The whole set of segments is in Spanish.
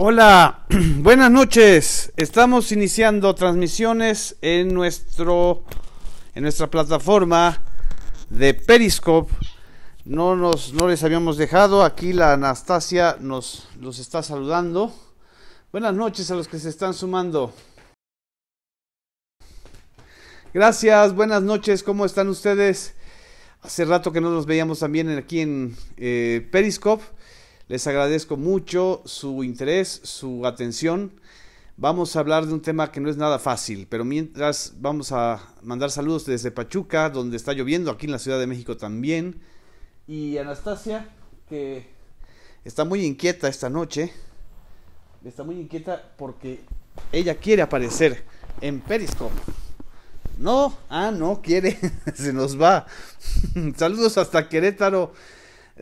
Hola, buenas noches. Estamos iniciando transmisiones en nuestra plataforma de Periscope. No les habíamos dejado. Aquí la Anastasia los está saludando. Buenas noches a los que se están sumando. Gracias, buenas noches. ¿Cómo están ustedes? Hace rato que no nos veíamos también aquí en Periscope. Les agradezco mucho su interés, su atención. Vamos a hablar de un tema que no es nada fácil, pero mientras vamos a mandar saludos desde Pachuca, donde está lloviendo, aquí en la Ciudad de México también. Y Anastasia, que está muy inquieta esta noche, está muy inquieta porque ella quiere aparecer en Periscope. No quiere, se nos va. Saludos hasta Querétaro,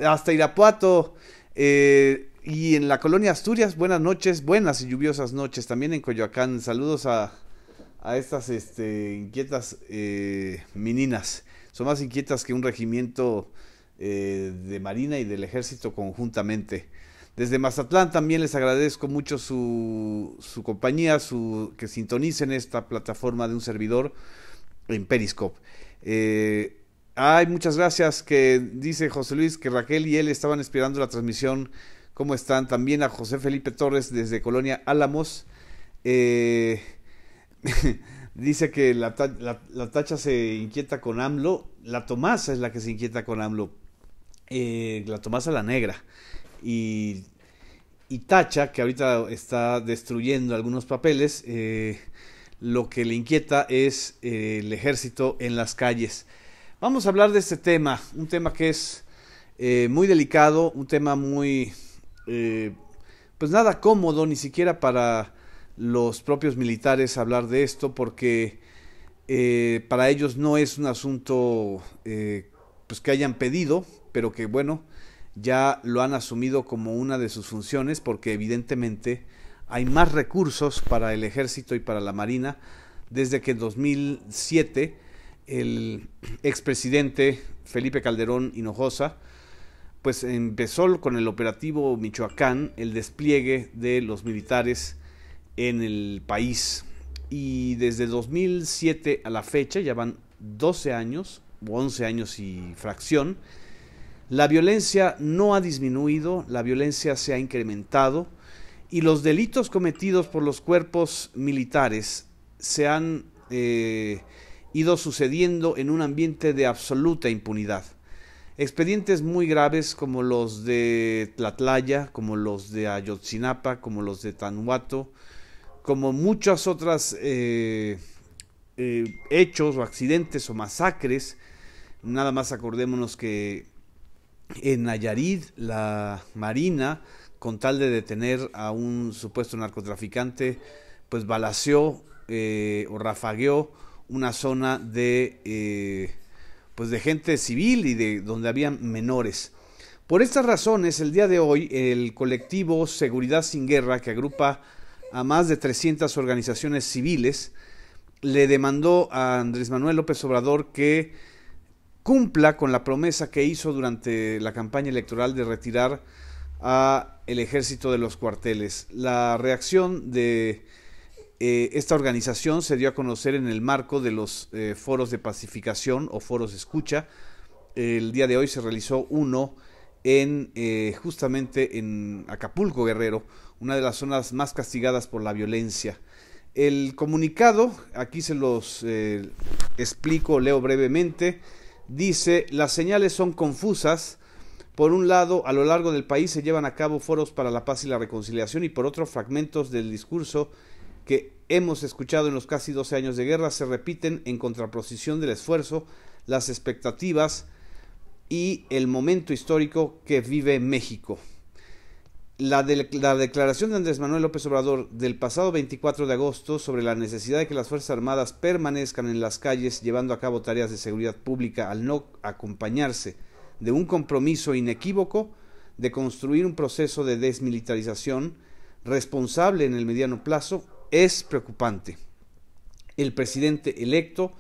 hasta Irapuato. Y en la colonia Asturias, buenas noches, buenas y lluviosas noches. También en Coyoacán, saludos a estas inquietas meninas. Son más inquietas que un regimiento de Marina y del Ejército conjuntamente. Desde Mazatlán también les agradezco mucho su compañía, que sintonicen esta plataforma de un servidor en Periscope. Muchas gracias, que dice José Luis que Raquel y él estaban esperando la transmisión. ¿Cómo están? También a José Felipe Torres desde Colonia Álamos. Dice que la Tacha se inquieta con AMLO. La Tomasa es la que se inquieta con AMLO. La Tomasa la negra. Y Tacha, que ahorita está destruyendo algunos papeles, lo que le inquieta es el ejército en las calles. Vamos a hablar de este tema, un tema que es muy delicado, un tema muy, pues nada cómodo, ni siquiera para los propios militares hablar de esto, porque para ellos no es un asunto pues que hayan pedido, pero que bueno, ya lo han asumido como una de sus funciones, porque evidentemente hay más recursos para el ejército y para la marina desde que en 2007 el expresidente Felipe Calderón Hinojosa pues empezó con el operativo Michoacán el despliegue de los militares en el país, y desde 2007 a la fecha ya van 12 años o 11 años y fracción. La violencia no ha disminuido, la violencia se ha incrementado, y los delitos cometidos por los cuerpos militares se han ido sucediendo en un ambiente de absoluta impunidad. Expedientes muy graves como los de Tlatlaya, como los de Ayotzinapa, como los de Tanuato, como muchas otras hechos o accidentes o masacres. Nada más acordémonos que en Nayarit la Marina, con tal de detener a un supuesto narcotraficante, pues balaceó o rafagueó una zona de pues de gente civil y de donde había menores. Por estas razones, el día de hoy, el colectivo Seguridad Sin Guerra, que agrupa a más de 300 organizaciones civiles, le demandó a Andrés Manuel López Obrador que cumpla con la promesa que hizo durante la campaña electoral de retirar a el ejército de los cuarteles. La reacción de esta organización se dio a conocer en el marco de los foros de pacificación o foros de escucha. El día de hoy se realizó uno justamente en Acapulco, Guerrero, una de las zonas más castigadas por la violencia. El comunicado, aquí se los explico, leo brevemente. Dice: las señales son confusas. Por un lado, a lo largo del país se llevan a cabo foros para la paz y la reconciliación, y por otro, fragmentos del discurso que hemos escuchado en los casi 12 años de guerra se repiten en contraposición del esfuerzo, las expectativas y el momento histórico que vive México. La declaración de Andrés Manuel López Obrador del pasado 24 de agosto sobre la necesidad de que las Fuerzas Armadas permanezcan en las calles llevando a cabo tareas de seguridad pública, al no acompañarse de un compromiso inequívoco de construir un proceso de desmilitarización responsable en el mediano plazo, es preocupante. El presidente electo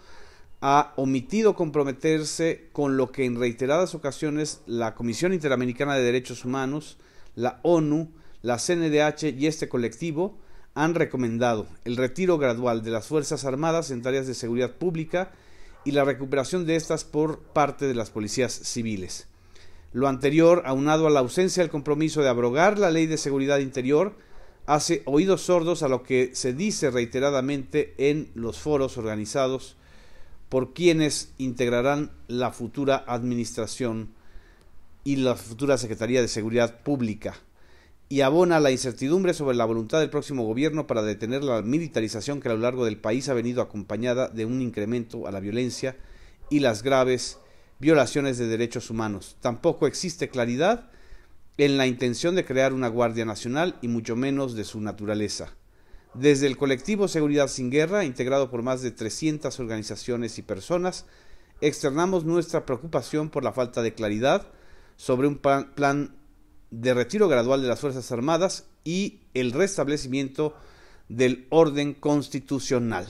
ha omitido comprometerse con lo que en reiteradas ocasiones la Comisión Interamericana de Derechos Humanos, la ONU, la CNDH y este colectivo han recomendado el retiro gradual de las Fuerzas Armadas en tareas de seguridad pública y la recuperación de estas por parte de las policías civiles. Lo anterior, aunado a la ausencia del compromiso de abrogar la Ley de Seguridad Interior, hace oídos sordos a lo que se dice reiteradamente en los foros organizados por quienes integrarán la futura administración y la futura Secretaría de Seguridad Pública, y abona la incertidumbre sobre la voluntad del próximo gobierno para detener la militarización que a lo largo del país ha venido acompañada de un incremento a la violencia y las graves violaciones de derechos humanos. Tampoco existe claridad en la intención de crear una Guardia Nacional y mucho menos de su naturaleza. Desde el colectivo Seguridad Sin Guerra, integrado por más de 300 organizaciones y personas, externamos nuestra preocupación por la falta de claridad sobre un plan de retiro gradual de las Fuerzas Armadas y el restablecimiento del orden constitucional.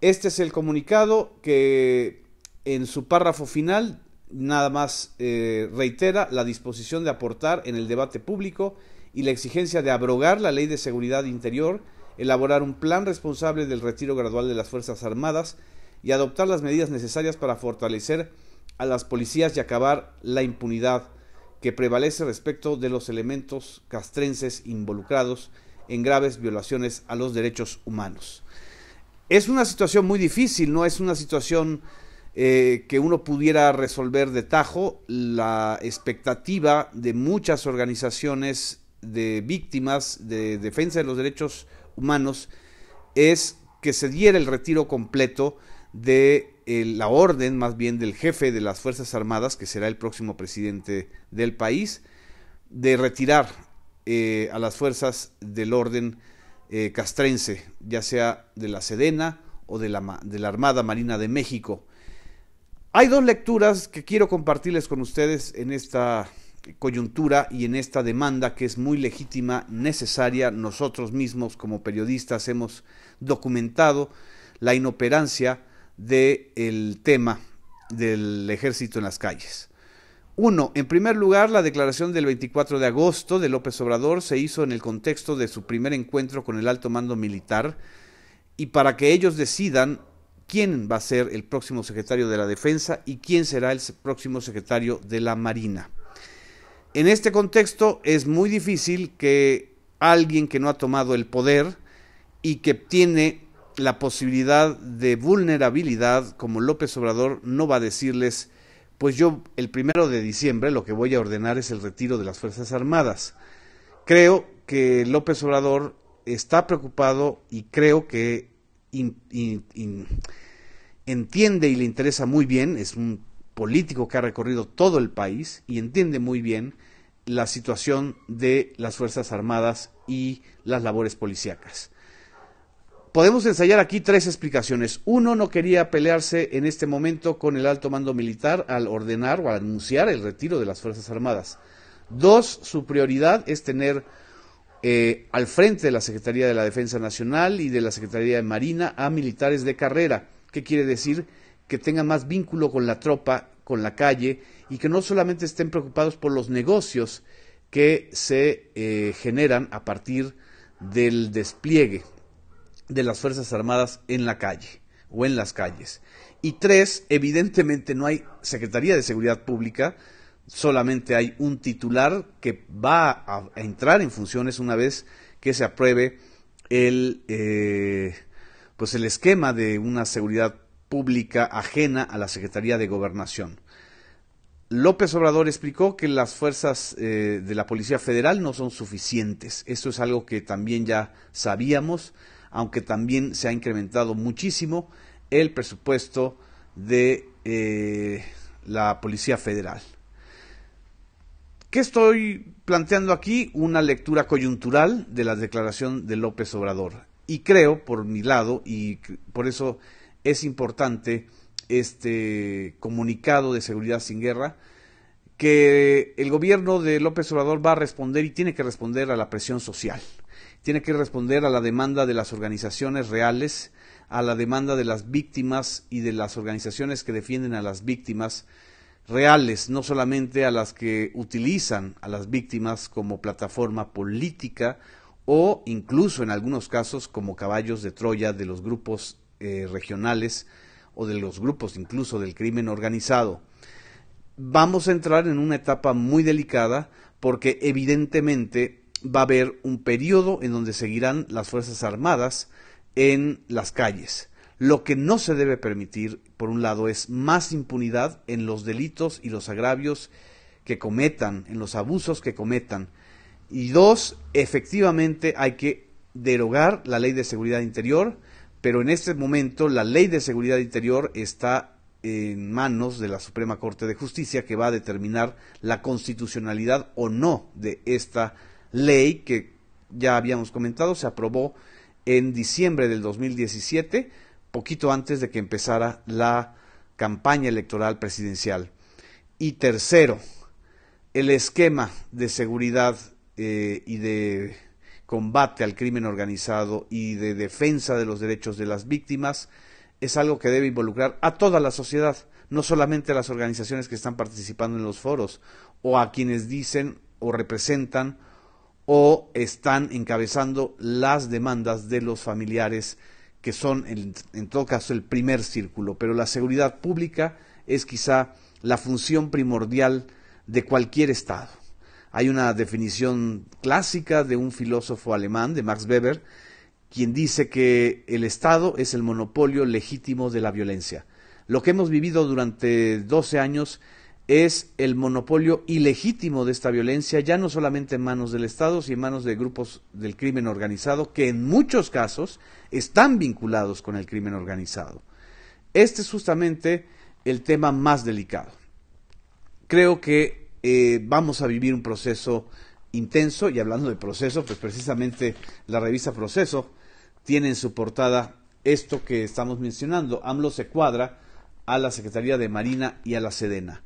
Este es el comunicado que en su párrafo final nada más reitera la disposición de aportar en el debate público y la exigencia de abrogar la Ley de Seguridad Interior, elaborar un plan responsable del retiro gradual de las Fuerzas Armadas y adoptar las medidas necesarias para fortalecer a las policías y acabar la impunidad que prevalece respecto de los elementos castrenses involucrados en graves violaciones a los derechos humanos. Es una situación muy difícil, no es una situación que uno pudiera resolver de tajo. La expectativa de muchas organizaciones de víctimas de defensa de los derechos humanos es que se diera el retiro completo de la orden, más bien del jefe de las Fuerzas Armadas, que será el próximo presidente del país, de retirar a las fuerzas del orden castrense, ya sea de la Sedena o de la Armada Marina de México. Hay dos lecturas que quiero compartirles con ustedes en esta coyuntura y en esta demanda que es muy legítima, necesaria. Nosotros mismos como periodistas hemos documentado la inoperancia del tema del ejército en las calles. Uno, en primer lugar, la declaración del 24 de agosto de López Obrador se hizo en el contexto de su primer encuentro con el alto mando militar y para que ellos decidan quién va a ser el próximo secretario de la Defensa y quién será el próximo secretario de la Marina. En este contexto es muy difícil que alguien que no ha tomado el poder y que tiene la posibilidad de vulnerabilidad como López Obrador no va a decirles, pues yo el 1 de diciembre lo que voy a ordenar es el retiro de las Fuerzas Armadas. Creo que López Obrador está preocupado y creo que entiende y le interesa muy bien, es un político que ha recorrido todo el país y entiende muy bien la situación de las Fuerzas Armadas y las labores policíacas. Podemos ensayar aquí tres explicaciones. Uno, no quería pelearse en este momento con el alto mando militar al ordenar o al anunciar el retiro de las Fuerzas Armadas. Dos, su prioridad es tener al frente de la Secretaría de la Defensa Nacional y de la Secretaría de Marina a militares de carrera. ¿Qué quiere decir? Que tengan más vínculo con la tropa, con la calle, y que no solamente estén preocupados por los negocios que se generan a partir del despliegue de las Fuerzas Armadas en la calle o en las calles. Y tres, evidentemente no hay Secretaría de Seguridad Pública, solamente hay un titular que va a entrar en funciones una vez que se apruebe el esquema de una seguridad pública ajena a la Secretaría de Gobernación. López Obrador explicó que las fuerzas de la Policía Federal no son suficientes. Esto es algo que también ya sabíamos, aunque también se ha incrementado muchísimo el presupuesto de la Policía Federal. ¿Qué estoy planteando aquí? Una lectura coyuntural de la declaración de López Obrador. Y creo, por mi lado, y por eso es importante este comunicado de Seguridad Sin Guerra, que el gobierno de López Obrador va a responder y tiene que responder a la presión social. Tiene que responder a la demanda de las organizaciones reales, a la demanda de las víctimas y de las organizaciones que defienden a las víctimas, reales, no solamente a las que utilizan a las víctimas como plataforma política o incluso en algunos casos como caballos de Troya de los grupos regionales o de los grupos incluso del crimen organizado. Vamos a entrar en una etapa muy delicada porque evidentemente va a haber un periodo en donde seguirán las Fuerzas Armadas en las calles. Lo que no se debe permitir, por un lado, es más impunidad en los delitos y los agravios que cometan, en los abusos que cometan. Y dos, efectivamente hay que derogar la Ley de Seguridad Interior, pero en este momento la Ley de Seguridad Interior está en manos de la Suprema Corte de Justicia, que va a determinar la constitucionalidad o no de esta ley que ya habíamos comentado, se aprobó en diciembre del 2017, poquito antes de que empezara la campaña electoral presidencial. Y tercero, el esquema de seguridad y de combate al crimen organizado y de defensa de los derechos de las víctimas es algo que debe involucrar a toda la sociedad, no solamente a las organizaciones que están participando en los foros o a quienes dicen o representan o están encabezando las demandas de los familiares que son en todo caso el primer círculo, pero la seguridad pública es quizá la función primordial de cualquier Estado. Hay una definición clásica de un filósofo alemán, de Max Weber, quien dice que el Estado es el monopolio legítimo de la violencia. Lo que hemos vivido durante 12 años es el monopolio ilegítimo de esta violencia, ya no solamente en manos del Estado, sino en manos de grupos del crimen organizado, que en muchos casos están vinculados con el crimen organizado. Este es justamente el tema más delicado. Creo que vamos a vivir un proceso intenso, y hablando de proceso, pues precisamente la revista Proceso tiene en su portada esto que estamos mencionando: AMLO se cuadra a la Secretaría de Marina y a la Sedena.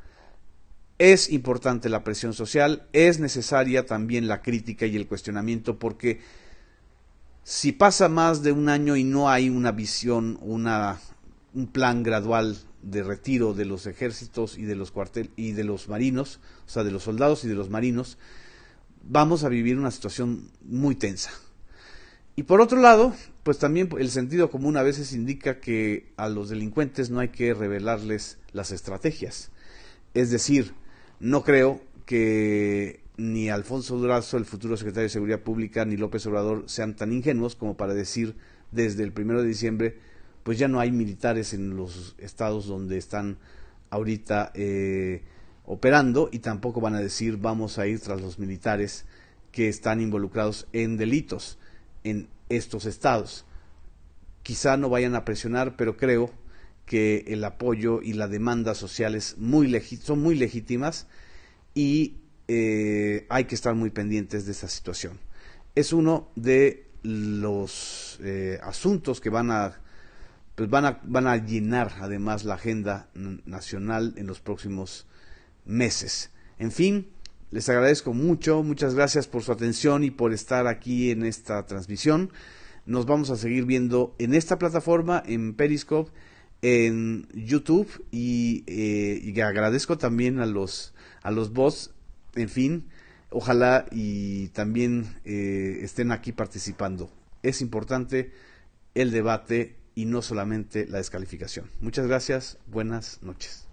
Es importante la presión social, es necesaria también la crítica y el cuestionamiento, porque si pasa más de un año y no hay una visión, un plan gradual de retiro de los ejércitos y de los cuarteles y de los marinos, o sea, de los soldados y de los marinos, vamos a vivir una situación muy tensa. Y por otro lado, pues también el sentido común a veces indica que a los delincuentes no hay que revelarles las estrategias. Es decir, no creo que ni Alfonso Durazo, el futuro secretario de Seguridad Pública, ni López Obrador sean tan ingenuos como para decir desde el 1 de diciembre, pues ya no hay militares en los estados donde están ahorita operando, y tampoco van a decir vamos a ir tras los militares que están involucrados en delitos en estos estados. Quizá no vayan a presionar, pero creo que el apoyo y la demanda sociales son muy legítimas, y hay que estar muy pendientes de esa situación. Es uno de los asuntos que van a llenar además la agenda nacional en los próximos meses. En fin, les agradezco mucho, muchas gracias por su atención y por estar aquí en esta transmisión. Nos vamos a seguir viendo en esta plataforma, en Periscope, en YouTube, y agradezco también a los bots. En fin, ojalá y también estén aquí participando. Es importante el debate y no solamente la descalificación. Muchas gracias, buenas noches.